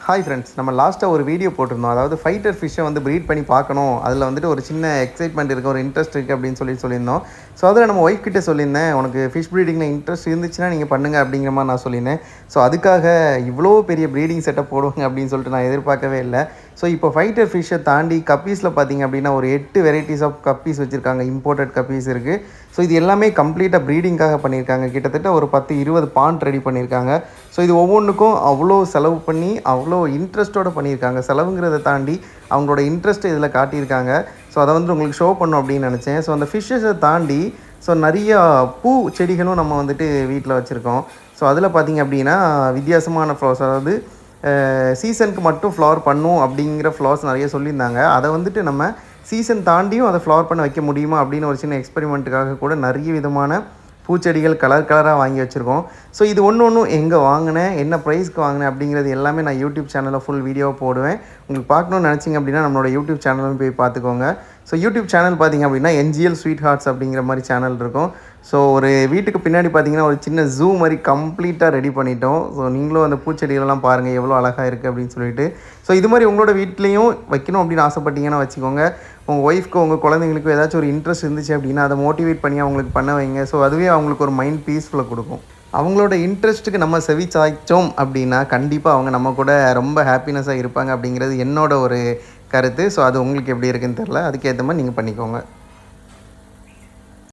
Hi friends, நம்ம லாஸ்ட்டாக ஒரு வீடியோ போட்டிருந்தோம். அதாவது ஃபைட்டர் ஃபிஷ்ஷை வந்து ப்ரீட் பண்ணி பார்க்கணும். அதில் வந்துட்டு ஒரு சின்ன எக்ஸைட்மெண்ட் இருக்குது, ஒரு இன்ட்ரெஸ்ட் இருக்குது அப்படின்னு சொல்லியிருந்தோம். ஸோ அதில் நம்ம ஒய்ஃப் கிட்டே சொல்லியிருந்தேன், உனக்கு ஃபிஷ் ப்ரீடிங்கில் இன்ட்ரெஸ்ட் இருந்துச்சுன்னா நீங்கள் பண்ணுங்கள் அப்படிங்கிற மாதிரி நான் சொல்லியிருந்தேன். ஸோ அதுக்காக இவ்வளோ பெரிய ப்ரீடிங் செட்டப் போடுவாங்க அப்படின்னு சொல்லிட்டு நான் எதிர்பார்க்கவே இல்லை. ஸோ இப்போ ஃபைட்டர் ஃபிஷ்ஷை தாண்டி கப்பீஸில் பார்த்திங்க அப்படின்னா ஒரு 8 வெரைட்டிஸ் ஆஃப் கப்பீஸ் வச்சுருக்காங்க. இம்போர்ட்டட் கப்பீஸ் இருக்குது. ஸோ இது எல்லாமே கம்ப்ளீட்டாக ப்ரீடிங்காக பண்ணியிருக்காங்க. கிட்டத்தட்ட ஒரு 10-20 பாண்ட் ரெடி பண்ணியிருக்காங்க. ஸோ இது ஒவ்வொன்றுக்கும் அவ்வளோ செலவு பண்ணி அவ்வளோ இன்ட்ரெஸ்ட்டோடு பண்ணியிருக்காங்க. செலவுங்கிறத தாண்டி அவங்களோட இன்ட்ரெஸ்ட்டை இதில் காட்டியிருக்காங்க. ஸோ அதை வந்து உங்களுக்கு ஷோ பண்ணணும் அப்படின்னு நினச்சேன். ஸோ அந்த ஃபிஷ்ஷஸை தாண்டி ஸோ நிறையா பூ செடிகளும் நம்ம வந்துட்டு வீட்டில் வச்சுருக்கோம். ஸோ அதில் பார்த்திங்க அப்படின்னா வித்தியாசமான ஃப்ளவர்ஸ், அதாவது சீசனுக்கு மட்டும் ஃப்ளவர் பண்ணும் அப்படிங்கிற ஃப்ளவர்ஸ் நிறைய சொல்லியிருந்தாங்க. அதை வந்துட்டு நம்ம சீசன் தாண்டியும் அதை ஃப்ளவர் பண்ண வைக்க முடியுமா அப்படின்னு ஒரு சின்ன எக்ஸ்பெரிமெண்ட்டுக்காக கூட நிறைய விதமான பூச்செடிகள் கலராக வாங்கி வச்சுருக்கோம். ஸோ இது ஒன்றும் எங்கே வாங்கினேன், என்ன ப்ரைஸ்க்கு வாங்கினேன் அப்படிங்கிறது எல்லாமே நான் யூடியூப் சேனலில் ஃபுல் வீடியோவாக போடுவேன். உங்களுக்கு பார்க்கணுன்னு நினச்சிங்க அப்படின்னா நம்மளோட யூடியூப் சேனலும் போய் பார்த்துக்கோங்க. ஸோ யூடியூப் சேனல் பார்த்திங்க அப்படின்னா என்ஜிஎல் ஸ்வீட் ஹார்ட்ஸ் அப்படிங்கிற மாதிரி சேனல் இருக்கும். ஸோ ஒரு வீட்டுக்கு பின்னாடி பார்த்திங்கன்னா ஒரு சின்ன ஜூ மாதிரி கம்ப்ளீட்டாக ரெடி பண்ணிட்டோம். ஸோ நீங்களும் அந்த பூச்செடிகளெல்லாம் பாருங்கள் எவ்வளோ அழகாக இருக்குது அப்படின்னு சொல்லிட்டு. ஸோ இது மாதிரி உங்களோட வீட்லேயும் வைக்கணும் அப்படின்னு ஆசைப்பட்டீங்கன்னா வச்சுக்கோங்க. உங்கள் ஒய்ஃப்க்கு உங்கள் குழந்தைங்களுக்கும் ஏதாச்சும் ஒரு இன்ட்ரெஸ்ட் இருந்துச்சு அப்படின்னா அதை மோட்டிவேட் பண்ணி அவங்களுக்கு பண்ண வைங்க. ஸோ அதுவே அவங்களுக்கு ஒரு மைண்ட் பீஸ்ஃபுல்லை கொடுக்கும். அவங்களோட இன்ட்ரெஸ்ட்டுக்கு நம்ம செவி சாய்ச்சோம் அப்படின்னா கண்டிப்பாக அவங்க நம்ம கூட ரொம்ப ஹாப்பினஸாக இருப்பாங்க அப்படிங்கிறது என்னோட ஒரு கருத்து. ஸோ அது உங்களுக்கு எப்படி இருக்குன்னு தெரில, அதுக்கேற்ற மாதிரி நீங்கள் பண்ணிக்கோங்க.